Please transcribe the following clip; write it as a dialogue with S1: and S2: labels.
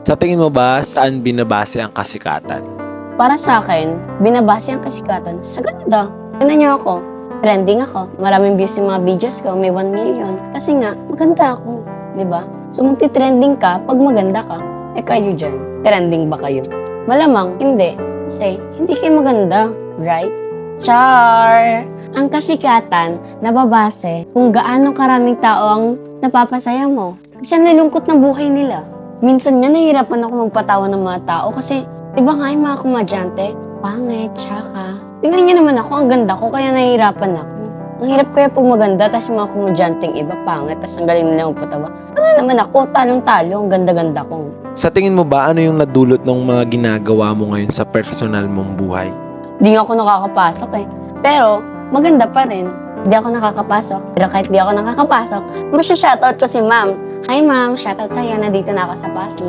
S1: Sa tingin mo ba, saan binabase ang kasikatan?
S2: Para sa akin, binabase ang kasikatan sa ganda. Tignan niyo ako. Trending ako. Maraming views yung mga videos ko. May 1 million. Kasi nga, maganda ako. Diba? So, magti-trending ka pag maganda ka. Eh kayo dyan, trending ba kayo? Malamang, hindi. Kasi, hindi kayo maganda. Right? Char! Ang kasikatan, nababase kung gaano karaming tao ang napapasaya mo. Kasi ang nalungkot ng buhay nila. Minsan nga, nahihirapan ako magpatawa ng mga tao kasi, di ba nga yung mga komedyante, pangit, tsaka. Tingnan niyo naman ako, ang ganda ko, kaya nahihirapan ako. Ang hirap kaya pag maganda, tapos yung mga komedyanteng iba, pangit, tapos ang galing nila magpatawa. Ano naman ako, talong-talo, ang ganda-ganda ko.
S1: Sa tingin mo ba, ano yung nadulot ng mga ginagawa mo ngayon sa personal mong buhay?
S2: Di nga ako nakakapasok eh. Pero, maganda pa rin. Di ako nakakapasok. Pero kahit di ako nakakapasok, masya-shoutout ko si ma'am. Hi ma'am, shoutout sa'yo, nandito na ako sa Pasig.